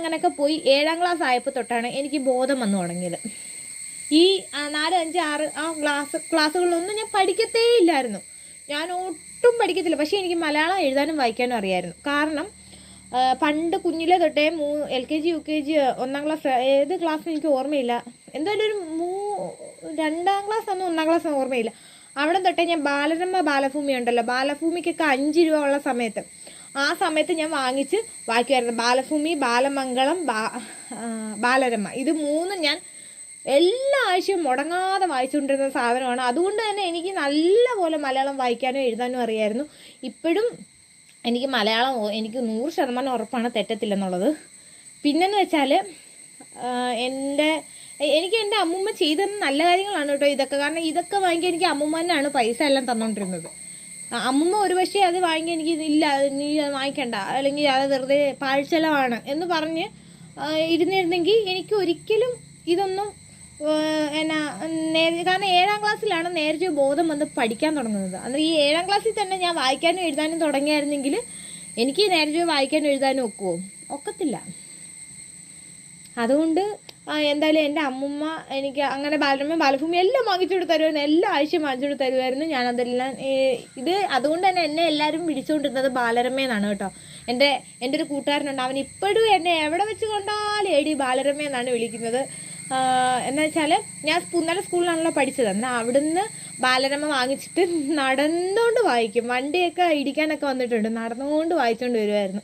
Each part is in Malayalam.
അങ്ങനെയൊക്കെ പോയി 7ാം ക്ലാസ് ആയപ്പോൾ തൊട്ടാണ് എനിക്ക് ബോധം വന്നു തുടങ്ങിയത്. ഈ 4, 5, 6 ആ ക്ലാസ്സുകളിലൊന്നും ഞാൻ പഠിക്കത്തേ ഇല്ലായിരുന്നു. ഞാൻ ഒട്ടും പഠിക്കത്തില്ല. പക്ഷേ എനിക്ക് മലയാളം എഴുതാനും വായിക്കാനും അറിയായിരുന്നു. കാരണം പണ്ട് കുഞ്ഞിലെ തൊട്ടേ LKG UKG 1ാം ക്ലാസ് ഏത് ക്ലാസ് എനിക്ക് ഓർമ്മയില്ല, എന്തായാലും ഒരു 2ാം ക്ലാസ് ഒന്നും 1ാം ക്ലാസ് ഓർമ്മയില്ല. അവിടെ തൊട്ടേ ഞാൻ ബാലരമ ബാലഭൂമി ഉണ്ടല്ലോ, ബാലഭൂമിക്കൊക്കെ 5 രൂപ ഉള്ള സമയത്ത്, ആ സമയത്ത് ഞാൻ വാങ്ങിച്ച് വായിക്കുമായിരുന്നു. ബാലഭൂമി, ബാലമംഗളം, ബാലരമ, ഇത് 3 ഞാൻ എല്ലാ ആഴ്ചയും മുടങ്ങാതെ വായിച്ചുകൊണ്ടിരുന്ന സാധനമാണ്. അതുകൊണ്ട് തന്നെ എനിക്ക് നല്ലപോലെ മലയാളം വായിക്കാനും എഴുതാനും അറിയായിരുന്നു. ഇപ്പോഴും എനിക്ക് മലയാളം എനിക്ക് 100% ഉറപ്പാണ് തെറ്റത്തില്ലെന്നുള്ളത്. പിന്നെന്ന് വെച്ചാൽ എനിക്ക് എൻ്റെ അമ്മൂമ്മ ചെയ്തത് നല്ല കാര്യങ്ങളാണ് കേട്ടോ ഇതൊക്കെ. കാരണം ഇതൊക്കെ വാങ്ങിക്കാൻ എനിക്ക് അമ്മൂമ്മ തന്നെയാണ് പൈസ എല്ലാം തന്നുകൊണ്ടിരുന്നത്. അമ്മൂമ്മ ഒരു പക്ഷേ അത് വാങ്ങിക്കാൻ എനിക്ക് ഇല്ല, നീ വാങ്ങിക്കണ്ട, അല്ലെങ്കിൽ അത് വെറുതെ പാഴ്ചെലവാണ് എന്ന് പറഞ്ഞ് ഇരുന്നിരുന്നെങ്കിൽ എനിക്ക് ഒരിക്കലും ഇതൊന്നും കാരണം 7ാം ക്ലാസ്സിലാണ് നേരത്തെ ബോധം വന്ന് പഠിക്കാൻ തുടങ്ങുന്നത്. അന്നേരം ഈ 7ാം ക്ലാസ്സിൽ തന്നെ ഞാൻ വായിക്കാനും എഴുതാനും തുടങ്ങിയായിരുന്നെങ്കിൽ എനിക്ക് നേരത്തെ വായിക്കാനും എഴുതാനും ഒക്കത്തില്ല. അതുകൊണ്ട് എന്തായാലും എൻ്റെ അമ്മൂമ്മ എനിക്ക് അങ്ങനെ ബാലരമ ബാലഭൂമി എല്ലാം വാങ്ങിച്ചുകൊണ്ട് തരുമായിരുന്നു. എല്ലാ ആഴ്ചയും വാങ്ങിച്ചുകൊണ്ട് തരുമായിരുന്നു. ഞാനതെല്ലാം അതുകൊണ്ട് തന്നെ എന്നെ എല്ലാവരും വിളിച്ചുകൊണ്ടിരുന്നത് ബാലരമയെന്നാണ് കേട്ടോ. എൻ്റെ ഒരു കൂട്ടുകാരനുണ്ട്, അവൻ ഇപ്പോഴും എന്നെ എവിടെ വെച്ച് കൊണ്ടാലും എടി ബാലരമയെന്നാണ് വിളിക്കുന്നത്. എന്ന് വെച്ചാൽ ഞാൻ പുന്നല സ്കൂളിലാണല്ലോ പഠിച്ചത്. എന്നാൽ അവിടുന്ന് ബാലരമ വാങ്ങിച്ചിട്ട് നടന്നുകൊണ്ട് വായിക്കും. വണ്ടിയൊക്കെ ഇടിക്കാനൊക്കെ വന്നിട്ടുണ്ട്, നടന്നുകൊണ്ട് വായിച്ചുകൊണ്ട് വരുമായിരുന്നു.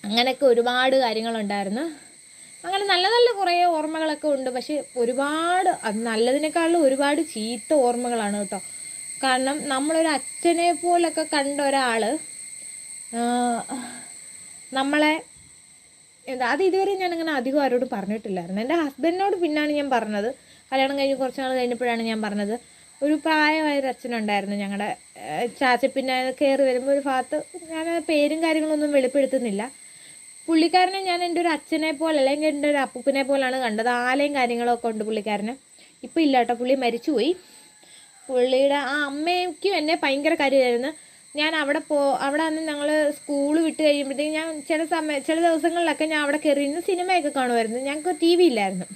അങ്ങനെയൊക്കെ ഒരുപാട് കാര്യങ്ങളുണ്ടായിരുന്നു. അങ്ങനെ നല്ല നല്ല കുറേ ഓർമ്മകളൊക്കെ ഉണ്ട്. പക്ഷെ ഒരുപാട് നല്ലതിനേക്കാളും ഒരുപാട് ചീത്ത ഓർമ്മകളാണ് കേട്ടോ. കാരണം നമ്മളൊരു അച്ഛനെ പോലൊക്കെ കണ്ട ഒരാൾ നമ്മളെ അത് ഇതുവരെ ഞാനങ്ങനെ അധികം ആരോടും പറഞ്ഞിട്ടില്ലായിരുന്നു. എൻ്റെ ഹസ്ബൻഡിനോട് പിന്നാണ് ഞാൻ പറഞ്ഞത്. കല്യാണം കഴിഞ്ഞ് കുറച്ച് നാൾ കഴിഞ്ഞപ്പോഴാണ് ഞാൻ പറഞ്ഞത്. ഒരു പ്രായമായൊരു അച്ഛനുണ്ടായിരുന്നു ഞങ്ങളുടെ ചാച്ച. പിന്നെ കയറി വരുമ്പോൾ ഒരു ഭാഗത്ത്, ഞാൻ പേരും കാര്യങ്ങളൊന്നും വെളിപ്പെടുത്തുന്നില്ല. പുള്ളിക്കാരനെ ഞാൻ എൻ്റെ ഒരു അച്ഛനെ പോലെ അല്ലെങ്കിൽ എൻ്റെ ഒരു അപ്പൂപ്പനെ പോലാണ് കണ്ടത്. ആലയും കാര്യങ്ങളൊക്കെ ഉണ്ട് പുള്ളിക്കാരന്. ഇപ്പം ഇല്ല കേട്ടോ, പുള്ളി മരിച്ചുപോയി. പുള്ളിയുടെ ആ അമ്മയ്ക്കും എന്നെ ഭയങ്കര കാര്യമായിരുന്നു. ഞാൻ അവിടെ അന്ന് ഞങ്ങൾ സ്കൂൾ വിട്ട് കഴിയുമ്പോഴത്തേക്കും ഞാൻ ചില ദിവസങ്ങളിലൊക്കെ ഞാൻ അവിടെ കയറി ഇരുന്ന് സിനിമയൊക്കെ കാണുമായിരുന്നു. ഞങ്ങൾക്ക് TV ഇല്ലായിരുന്നു.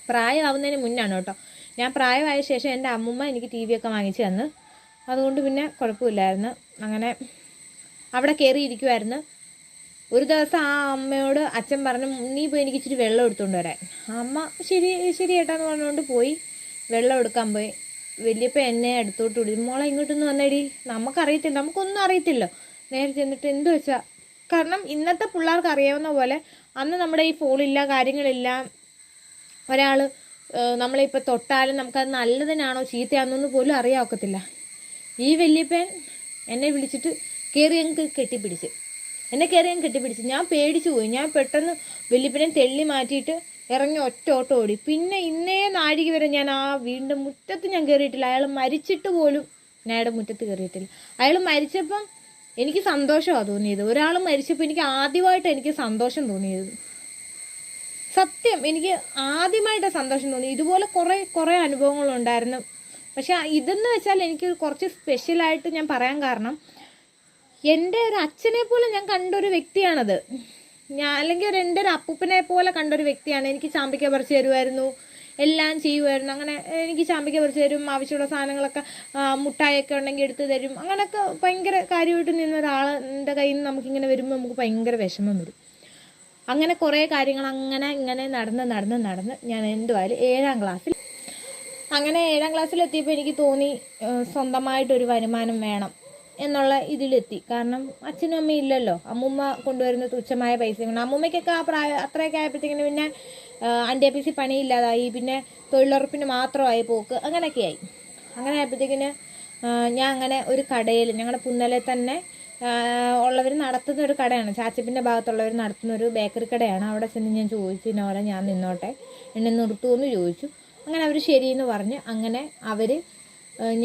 പ്രായമാവുന്നതിന് മുന്നാണ് കേട്ടോ. ഞാൻ പ്രായമായ ശേഷം എൻ്റെ അമ്മൂമ്മ എനിക്ക് TV ഒക്കെ വാങ്ങിച്ചു തന്നു. അതുകൊണ്ട് പിന്നെ കുഴപ്പമില്ലായിരുന്നു. അങ്ങനെ അവിടെ കയറി ഇരിക്കുമായിരുന്നു. ഒരു ദിവസം ആ അമ്മയോട് അച്ഛൻ പറഞ്ഞു, നീ പോയി എനിക്ക് ഇച്ചിരി വെള്ളം എടുത്തുകൊണ്ട് വരാൻ. അമ്മ ശരി ഏട്ടാന്ന് പറഞ്ഞുകൊണ്ട് പോയി വെള്ളം എടുക്കാൻ പോയി. വലിയപ്പോൾ എന്നെ അടുത്തോട്ട് വിളിച്ചു, മോളെ ഇങ്ങോട്ടൊന്ന് വന്നേടി, നമുക്കറിയത്തില്ല, നമുക്കൊന്നും അറിയത്തില്ലോ. നേരെ ചെന്നിട്ട് എന്ത് വെച്ചാൽ, കാരണം ഇന്നത്തെ പിള്ളേർക്ക് അറിയാവുന്ന പോലെ അന്ന് നമ്മുടെ ഈ ഫോണില്ല, കാര്യങ്ങളില്ല. ഒരാൾ നമ്മളിപ്പോൾ തൊട്ടാലും നമുക്കത് നല്ലതിനാണോ ചീത്തയാണെന്നൊന്നും പോലും അറിയാൻ ഒക്കത്തില്ല. ഈ വലിയപ്പൻ എന്നെ വിളിച്ചിട്ട് കയറി കെട്ടിപ്പിടിച്ച് ഞാൻ പേടിച്ചു പോയി. ഞാൻ പെട്ടെന്ന് വലിയപ്പനെ തെള്ളി മാറ്റിയിട്ട് ഇറങ്ങി ഒറ്റ ഓട്ടം ഓടി. പിന്നെ ഇന്നേ നാഴിക വരെ ഞാൻ ആ വീടിൻ്റെ മുറ്റത്ത് ഞാൻ കയറിയിട്ടില്ല. അയാൾ മരിച്ചിട്ട് പോലും ഞാൻ അയാളുടെ മുറ്റത്ത് കയറിയിട്ടില്ല. അയാൾ മരിച്ചപ്പം എനിക്ക് സന്തോഷമാണ് തോന്നിയത്. ഒരാൾ മരിച്ചപ്പോൾ എനിക്ക് ആദ്യമായിട്ട് എനിക്ക് സന്തോഷം തോന്നിയത്. സത്യം, എനിക്ക് ആദ്യമായിട്ട് സന്തോഷം തോന്നി. ഇതുപോലെ കുറേ അനുഭവങ്ങളുണ്ടായിരുന്നു. പക്ഷെ ഇതെന്ന് വെച്ചാൽ എനിക്ക് കുറച്ച് സ്പെഷ്യലായിട്ട് ഞാൻ പറയാൻ കാരണം, എൻ്റെ ഒരു അച്ഛനെ പോലെ ഞാൻ കണ്ടൊരു വ്യക്തിയാണത്. അല്ലെങ്കിൽ എൻ്റെ ഒരു അപ്പൂപ്പനെ പോലെ കണ്ടൊരു വ്യക്തിയാണ്. എനിക്ക് ചാമ്പിക്ക പറിച്ച് തരുമായിരുന്നു, എല്ലാം ചെയ്യുമായിരുന്നു. അങ്ങനെ എനിക്ക് ചാമ്പിക്ക പറിച്ച് തരും, ആവശ്യമുള്ള സാധനങ്ങളൊക്കെ മുട്ടായൊക്കെ ഉണ്ടെങ്കിൽ എടുത്ത് തരും. അങ്ങനെയൊക്കെ ഭയങ്കര കാര്യമായിട്ട് നിന്ന ഒരാളിൻ്റെ കയ്യിൽ നിന്ന് നമുക്കിങ്ങനെ വരുമ്പോൾ നമുക്ക് ഭയങ്കര വിഷമം വരും. അങ്ങനെ കുറേ കാര്യങ്ങൾ ഇങ്ങനെ നടന്ന് ഞാൻ എന്തുവായാലും 7ാം ക്ലാസ്സിൽ, അങ്ങനെ 7ാം ക്ലാസ്സിലെത്തിയപ്പോൾ എനിക്ക് തോന്നി സ്വന്തമായിട്ടൊരു വരുമാനം വേണം എന്നുള്ള ഇതിലെത്തി. കാരണം അച്ഛനും അമ്മയും ഇല്ലല്ലോ. അമ്മൂമ്മ കൊണ്ടുവരുന്ന തുച്ഛമായ പൈസ കൊണ്ട്, അമ്മൂമ്മയ്ക്കൊക്കെ ആ അത്രയൊക്കെ ആയപ്പോഴത്തേക്കിന് പിന്നെ അൻ്റെപ്പീസി പണിയില്ലാതായി. പിന്നെ തൊഴിലുറപ്പിന് മാത്രമായി പോക്ക്, അങ്ങനെയൊക്കെയായി. അങ്ങനെ ആയപ്പോഴത്തേക്കിന് ഞാൻ അങ്ങനെ ഒരു കടയിൽ, ഞങ്ങളുടെ പുന്നലെ തന്നെ ഉള്ളവർ നടത്തുന്ന ഒരു കടയാണ്, ചാച്ചപ്പിൻ്റെ ഭാഗത്തുള്ളവർ നടത്തുന്ന ഒരു ബേക്കറി കടയാണ്. അവിടെ ചെന്ന് ഞാൻ ചോദിച്ചു, ഇന്നോലെ ഞാൻ നിന്നോട്ടെ, എന്നെ നിർത്തുമെന്ന് ചോദിച്ചു. അങ്ങനെ അവർ ശരിയെന്ന് പറഞ്ഞ്, അങ്ങനെ അവർ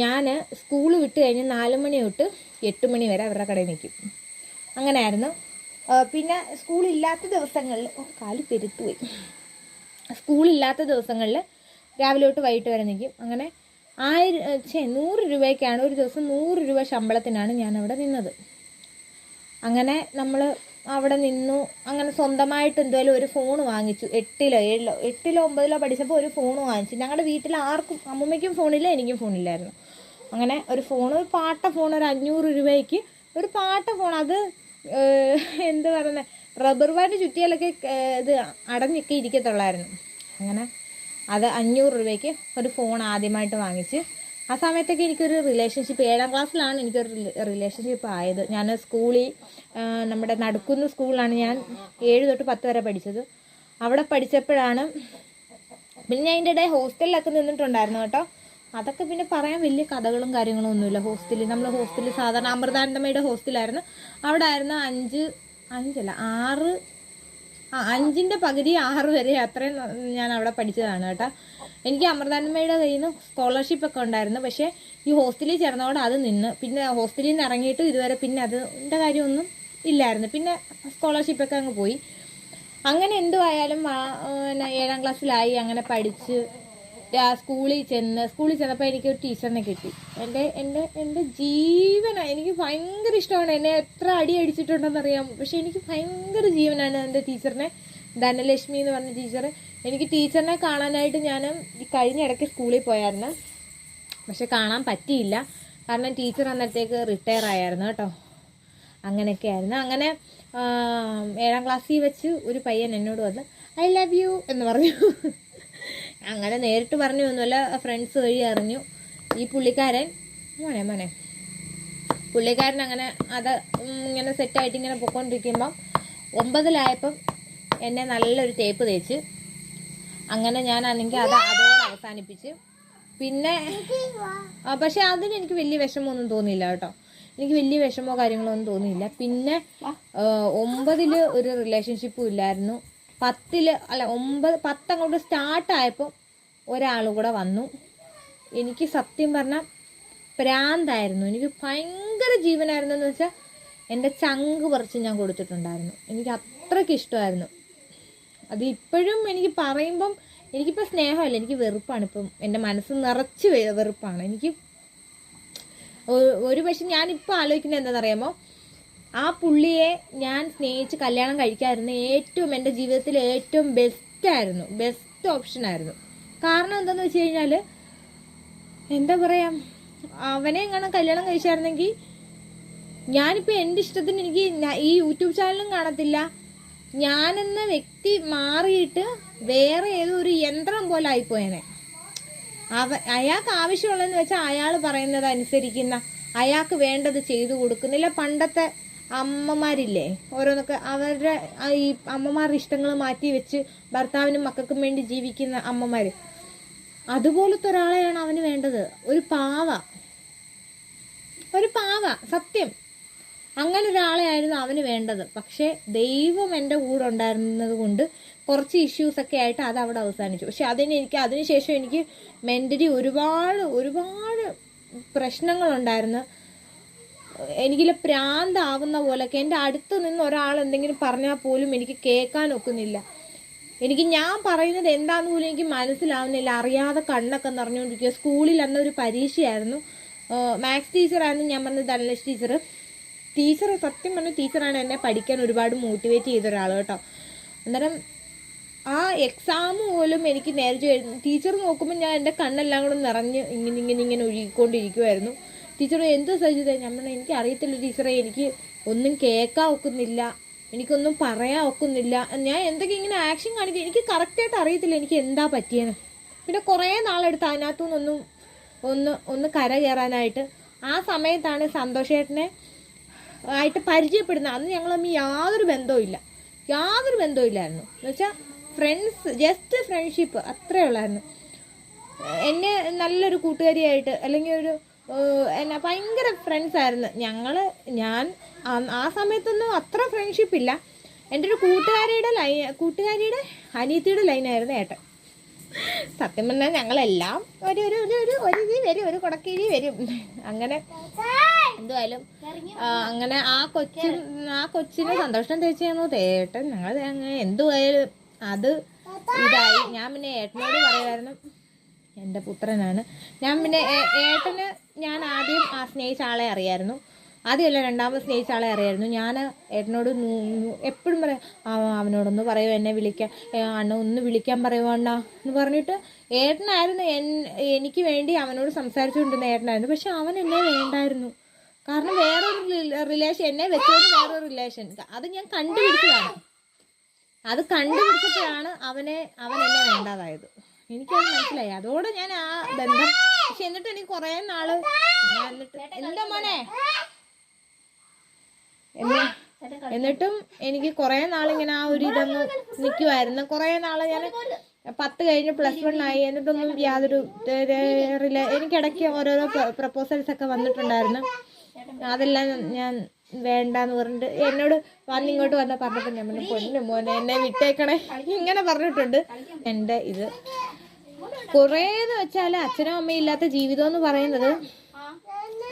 ഞാൻ സ്കൂൾ വിട്ട് കഴിഞ്ഞ് 4 മണി തൊട്ട് 8 മണി വരെ അവരുടെ കടയിൽ നിൽക്കും. അങ്ങനെയായിരുന്നു. പിന്നെ സ്കൂളില്ലാത്ത ദിവസങ്ങളിൽ കാല് പെരുത്തുപോയി. സ്കൂളില്ലാത്ത ദിവസങ്ങളിൽ രാവിലെ തൊട്ട് വൈകിട്ട് വരെ നിൽക്കും. അങ്ങനെ 100 രൂപയ്ക്കാണ് ഒരു ദിവസം, 100 രൂപ ശമ്പളത്തിനാണ് ഞാനവിടെ നിന്നത്. അങ്ങനെ നമ്മൾ അവിടെ നിന്നു. അങ്ങനെ സ്വന്തമായിട്ട് എന്തായാലും ഒരു ഫോൺ വാങ്ങിച്ചു. 8-ലോ 7-ലോ 8-ലോ 9-ലോ പഠിച്ചപ്പോൾ ഒരു ഫോൺ വാങ്ങിച്ചു. ഞങ്ങളുടെ വീട്ടിൽ ആർക്കും, അമ്മൂമ്മയ്ക്കും ഫോണില്ല, എനിക്കും ഫോണില്ലായിരുന്നു. അങ്ങനെ ഒരു ഫോൺ, ഒരു പാട്ട ഫോൺ, ഒരു 500 രൂപയ്ക്ക് ഒരു പാട്ട ഫോൺ. അത് എന്ത് പറയുന്നത്, റബ്ബർ ബാൻഡ് ചുറ്റിയാലൊക്കെ ഇത് അടഞ്ഞൊക്കെ ഇരിക്കത്തുള്ളായിരുന്നു. അങ്ങനെ അത് 500 രൂപയ്ക്ക് ഒരു ഫോൺ ആദ്യമായിട്ട് വാങ്ങിച്ച്. ആ സമയത്തൊക്കെ എനിക്കൊരു റിലേഷൻഷിപ്പ്, 7ാം ക്ലാസ്സിലാണ് എനിക്കൊരു റിലേഷൻഷിപ്പ് ആയത്. ഞാൻ സ്കൂളിൽ, നമ്മുടെ നടുക്കുന്ന സ്കൂളിലാണ് ഞാൻ 7 തൊട്ട് 10 വരെ പഠിച്ചത്. അവിടെ പഠിച്ചപ്പോഴാണ്, പിന്നെ ഞാൻ അതിൻ്റെ ഇടയിൽ ഹോസ്റ്റലിലൊക്കെ നിന്നിട്ടുണ്ടായിരുന്നു കേട്ടോ. അതൊക്കെ പിന്നെ പറയാൻ വലിയ കഥകളും കാര്യങ്ങളും ഒന്നുമില്ല. ഹോസ്റ്റലിൽ, നമ്മൾ ഹോസ്റ്റലിൽ സാധാരണ അമൃതാനന്ദമയുടെ ഹോസ്റ്റലായിരുന്നു. അവിടെ ആയിരുന്നു 5ൻ്റെ പകുതി 6 വരെ അത്രയും ഞാൻ അവിടെ പഠിച്ചതാണ് കേട്ടോ. എനിക്ക് അമൃതാനന്ദമയുടെ കയ്യിൽ നിന്ന് സ്കോളർഷിപ്പൊക്കെ ഉണ്ടായിരുന്നു. പക്ഷേ ഈ ഹോസ്റ്റലിൽ ചേർന്നതോടെ അത് നിന്ന്. പിന്നെ ഹോസ്റ്റലിൽ നിന്ന് ഇറങ്ങിയിട്ട് ഇതുവരെ പിന്നെ അതിൻ്റെ കാര്യമൊന്നും ഇല്ലായിരുന്നു. പിന്നെ സ്കോളർഷിപ്പൊക്കെ അങ്ങ് പോയി. അങ്ങനെ എന്തുമായാലും 7ാം ക്ലാസ്സിലായി. അങ്ങനെ പഠിച്ച് സ്കൂളിൽ ചെന്നപ്പോൾ എനിക്ക് ഒരു ടീച്ചറിനെ കിട്ടി. എൻ്റെ ജീവനാണ്. എനിക്ക് ഭയങ്കര ഇഷ്ടമാണ്. എന്നെ എത്ര അടി അടിച്ചിട്ടുണ്ടെന്നറിയാം. പക്ഷെ എനിക്ക് ഭയങ്കര ജീവനാണ് എൻ്റെ ടീച്ചറിനെ. ധനലക്ഷ്മി എന്ന് പറഞ്ഞ ടീച്ചർ. എനിക്ക് ടീച്ചറിനെ കാണാനായിട്ട് ഞാൻ ഈ കഴിഞ്ഞ ഇടയ്ക്ക് സ്കൂളിൽ പോയായിരുന്നു. പക്ഷെ കാണാൻ പറ്റിയില്ല. കാരണം ടീച്ചർ അന്നത്തേക്ക് റിട്ടയർ ആയിരുന്നു കേട്ടോ. അങ്ങനെയൊക്കെ ആയിരുന്നു. അങ്ങനെ 7ാം ക്ലാസ്സിൽ വെച്ച് ഒരു പയ്യൻ എന്നോട് വന്ന് ഐ ലവ് യു എന്ന് പറഞ്ഞു. അങ്ങനെ നേരിട്ട് പറഞ്ഞു ഒന്നുമല്ല, ഫ്രണ്ട്സ് വഴി അറിഞ്ഞു. ഈ പുള്ളിക്കാരൻ പുള്ളിക്കാരൻ അങ്ങനെ അത് ഇങ്ങനെ സെറ്റായിട്ട് ഇങ്ങനെ പൊയ്ക്കൊണ്ടിരിക്കുമ്പം 9-ലായപ്പം എന്നെ നല്ലൊരു തേപ്പ് തേച്ച്. അങ്ങനെ ഞാനാണെങ്കിൽ അതോടെ അവസാനിപ്പിച്ച്. പിന്നെ പക്ഷെ അതിന് എനിക്ക് വലിയ വിഷമമൊന്നും തോന്നിയില്ല കേട്ടോ. എനിക്ക് വലിയ വിഷമോ കാര്യങ്ങളോ ഒന്നും തോന്നിയില്ല. പിന്നെ 9-ൽ ഒരു റിലേഷൻഷിപ്പും ഇല്ലായിരുന്നു. 10 അങ്ങോട്ട് സ്റ്റാർട്ടായപ്പോൾ ഒരാൾ കൂടെ വന്നു. എനിക്ക് സത്യം പറഞ്ഞാൽ പ്രാന്തായിരുന്നു. എനിക്ക് ഭയങ്കര ജീവനായിരുന്നു. എന്ന് വെച്ചാൽ എൻ്റെ ചങ്ക് പറിച്ച് ഞാൻ കൊടുത്തിട്ടുണ്ടായിരുന്നു. എനിക്ക് അത്രയ്ക്ക് ഇഷ്ടമായിരുന്നു. അത് ഇപ്പോഴും എനിക്ക് പറയുമ്പം എനിക്കിപ്പോൾ സ്നേഹമല്ല, എനിക്ക് വെറുപ്പാണ്. ഇപ്പം എൻ്റെ മനസ്സ് നിറച്ച് വെറുപ്പാണ് എനിക്ക്. ഒരു പക്ഷെ ഞാനിപ്പോൾ ആലോചിക്കുന്നത് എന്താണെന്നറിയാമോ, ആ പുള്ളിയെ ഞാൻ സ്നേഹിച്ച് കല്യാണം കഴിക്കാമായിരുന്നു ഏറ്റവും എൻ്റെ ജീവിതത്തിലെ ഏറ്റവും ബെസ്റ്റ് ഓപ്ഷനായിരുന്നു. കാരണം എന്താണെന്ന് വെച്ച് കഴിഞ്ഞാൽ, എന്താ പറയുക, അവനെ എങ്ങനെ കല്യാണം കഴിച്ചായിരുന്നെങ്കിൽ ഞാനിപ്പോൾ എൻ്റെ ഇഷ്ടത്തിന് എനിക്ക് ഈ യൂട്യൂബ് ചാനലും കാണത്തില്ല. ഞാനെന്ന വ്യക്തി മാറിയിട്ട് വേറെ ഏതോ ഒരു യന്ത്രം പോലെ ആയിപ്പോയനെ. അയാൾക്ക് ആവശ്യമുള്ളതെന്ന് വെച്ചാൽ അയാൾ പറയുന്നത് അനുസരിക്കുന്ന, അയാൾക്ക് വേണ്ടത് ചെയ്തു കൊടുക്കുന്നില്ല. പണ്ടത്തെ അമ്മമാരില്ലേ, ഓരോന്നൊക്കെ അവരുടെ ഈ അമ്മമാരുടെ ഇഷ്ടങ്ങൾ മാറ്റി വെച്ച് ഭർത്താവിനും മക്കൾക്കും വേണ്ടി ജീവിക്കുന്ന അമ്മമാർ, അതുപോലത്തെ ഒരാളെയാണ് അവന് വേണ്ടത്. ഒരു പാവ സത്യം, അങ്ങനെ ഒരാളെയായിരുന്നു അവന് വേണ്ടത്. പക്ഷേ ദൈവം എൻ്റെ കൂടെ ഉണ്ടായിരുന്നത് കൊണ്ട് കുറച്ച് ഇഷ്യൂസൊക്കെ ആയിട്ട് അത് അവിടെ അവസാനിച്ചു. പക്ഷെ അതിനുശേഷം എനിക്ക് മെൻ്റലി ഒരുപാട് പ്രശ്നങ്ങളുണ്ടായിരുന്നു. എനിക്കില്ല പ്രാന്താവുന്ന പോലൊക്കെ. എൻ്റെ അടുത്ത് നിന്ന് ഒരാൾ എന്തെങ്കിലും പറഞ്ഞാൽ പോലും എനിക്ക് കേൾക്കാൻ ഒക്കുന്നില്ല. ഞാൻ പറയുന്നത് എന്താണെന്ന് പോലും എനിക്ക് മനസ്സിലാവുന്നില്ല. അറിയാതെ കണ്ണൊക്കെ നിറഞ്ഞുകൊണ്ടിരിക്കുക. സ്കൂളിൽ അന്നൊരു പരീക്ഷയായിരുന്നു. മാത്സ് ടീച്ചറായിരുന്നു ഞാൻ പറഞ്ഞത്, ധനലക്ഷ്മി ടീച്ചർ. സത്യം പറഞ്ഞ ടീച്ചറാണ് എന്നെ പഠിക്കാൻ ഒരുപാട് മോട്ടിവേറ്റ് ചെയ്ത ഒരാൾ കേട്ടോ. അന്നേരം ആ എക്സാം പോലും എനിക്ക് നേരിട്ട് ടീച്ചർ നോക്കുമ്പോൾ ഞാൻ എൻ്റെ കണ്ണെല്ലാം കൂടെ നിറഞ്ഞ് ഇങ്ങനെ ഒഴുകിക്കൊണ്ടിരിക്കുമായിരുന്നു. ടീച്ചർ എന്ത് സജിത, ഞാൻ പറഞ്ഞാൽ എനിക്ക് അറിയത്തില്ല ടീച്ചറെ, എനിക്ക് ഒന്നും കേൾക്കാൻ ഒക്കുന്നില്ല, എനിക്കൊന്നും പറയാൻ ഒക്കുന്നില്ല. ഞാൻ എന്തൊക്കെ ഇങ്ങനെ ആക്ഷൻ കാണിക്കുക, എനിക്ക് കറക്റ്റായിട്ട് അറിയത്തില്ല എനിക്ക് എന്താ പറ്റിയെന്ന്. പിന്നെ കുറേ നാളെടുത്ത് അതിനകത്തു നിന്നൊന്നും ഒന്ന് കര കയറാനായിട്ട്. ആ സമയത്താണ് സന്തോഷേട്ടനെ ആയിട്ട് പരിചയപ്പെടുന്നത്. അന്ന് ഞങ്ങൾ തമ്മിൽ യാതൊരു ബന്ധവുമില്ലായിരുന്നു. എന്ന് വെച്ചാൽ ഫ്രണ്ട്സ്, ജസ്റ്റ് ഫ്രണ്ട്ഷിപ്പ് അത്രേ ഉള്ളായിരുന്നു. എന്നെ നല്ലൊരു കൂട്ടുകാരിയായിട്ട്, അല്ലെങ്കിൽ എന്നാ ഭയങ്കര ഫ്രണ്ട്സായിരുന്നു ഞാൻ ആ സമയത്തൊന്നും അത്ര ഫ്രണ്ട്ഷിപ്പ് ഇല്ല. എൻ്റെ ഒരു കൂട്ടുകാരിയുടെ അനിയത്തിയുടെ ലൈനായിരുന്നു ഏട്ടൻ. സത്യം പറഞ്ഞാൽ ഞങ്ങളെല്ലാം ഒരു കുടക്കീഴി വരും. അങ്ങനെ എന്തായാലും അങ്ങനെ ആ കൊച്ചിന് സന്തോഷം തേച്ചായിരുന്നു ഏട്ടൻ. ഞങ്ങൾ അങ്ങനെ എന്തുമായാലും അത് ഇതായി. ഞാൻ പിന്നെ ഏട്ടനോട് പറയുമായിരുന്നു, എൻ്റെ പുത്രനാണ്. ഞാൻ പിന്നെ ഏട്ടന് ഞാൻ ആദ്യം സ്നേഹിച്ച ആളെ അറിയായിരുന്നു. ആദ്യമല്ല രണ്ടാമത് സ്നേഹിച്ച ആളെ അറിയായിരുന്നു. ഞാൻ ഏട്ടനോട് എപ്പോഴും പറയാം, അവനോടൊന്ന് പറയുമോ എന്നെ വിളിക്കാൻ, അണ്ണ ഒന്ന് വിളിക്കാൻ പറയുമോ അണ്ണ എന്ന് പറഞ്ഞിട്ട് ഏട്ടനായിരുന്നു എനിക്ക് വേണ്ടി അവനോട് സംസാരിച്ചുകൊണ്ടിരുന്ന ഏട്ടനായിരുന്നു. പക്ഷെ അവൻ എന്നെ വേണ്ടായിരുന്നു. കാരണം വേറൊരു റിലേഷൻ, എന്നെ വെച്ചുകൊണ്ട് വേറൊരു റിലേഷൻ, അത് ഞാൻ കണ്ടുപിടിച്ചതാണ്. അത് കണ്ടുപിടിച്ചപ്പോഴാണ് അവൻ എന്നെ വേണ്ടാതായത്. എനിക്കത് മനസ്സിലായി. അതോടെ ഞാൻ ആ ബന്ധം, പക്ഷെ എന്നിട്ട് എനിക്ക് കുറേ നാള് എന്താ മോനെ എന്നിട്ടും എനിക്ക് കുറേ നാളിങ്ങനെ ആ ഒരു ഇതൊന്ന് നിൽക്കുമായിരുന്നു. കുറേ നാള് ഞാൻ 10 കഴിഞ്ഞ് +1 ആയി. എന്നിട്ടൊന്നും യാതൊരു എനിക്കിടയ്ക്ക് ഓരോരോ പ്രപ്പോസൽസ് ഒക്കെ വന്നിട്ടുണ്ടായിരുന്നു. അതെല്ലാം ഞാൻ വേണ്ടാന്ന് പറഞ്ഞിട്ട് എന്നോട് ഇങ്ങോട്ട് വന്നാൽ പറഞ്ഞപ്പോൾ ഞാൻ പറഞ്ഞു, പൊന്നു മോനെ എന്നെ വിട്ടേക്കണേ ഇങ്ങനെ പറഞ്ഞിട്ടുണ്ട്. എൻ്റെ ഇത് കുറേന്ന് വെച്ചാൽ അച്ഛനും അമ്മയും ഇല്ലാത്ത ജീവിതം എന്ന് പറയുന്നത്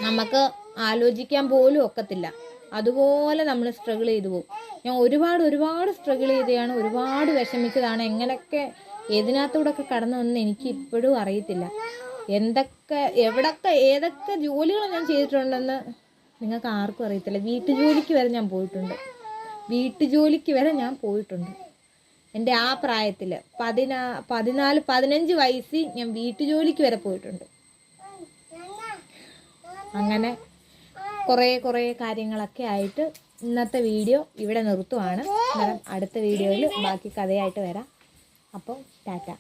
നമുക്ക് ആലോചിക്കാൻ പോലും ഒക്കത്തില്ല. അതുപോലെ നമ്മൾ സ്ട്രഗിൾ ചെയ്തു പോകും. ഞാൻ ഒരുപാട് സ്ട്രഗിൾ ചെയ്തതാണ്, ഒരുപാട് വിഷമിച്ചതാണ്. എങ്ങനെയൊക്കെ ഏതിനകത്തൂടെയൊക്കെ കടന്നു വന്ന് എനിക്ക് ഇപ്പോഴും അറിയത്തില്ല. ഏതൊക്കെ ജോലികൾ ഞാൻ ചെയ്തിട്ടുണ്ടെന്ന് നിങ്ങൾക്ക് ആർക്കും അറിയത്തില്ല. വീട്ടുജോലിക്ക് വരെ ഞാൻ പോയിട്ടുണ്ട്. എൻ്റെ ആ പ്രായത്തിൽ 14-15 വയസ്സിൽ ഞാൻ വീട്ടുജോലിക്ക് വരെ പോയിട്ടുണ്ട്. അങ്ങനെ കുറേ കാര്യങ്ങളൊക്കെ ആയിട്ട് ഇന്നത്തെ വീഡിയോ ഇവിടെ നിർത്തുവാണ്. അടുത്ത വീഡിയോയിൽ ബാക്കി കഥയായിട്ട് വരാം. അപ്പോൾ ടാറ്റ.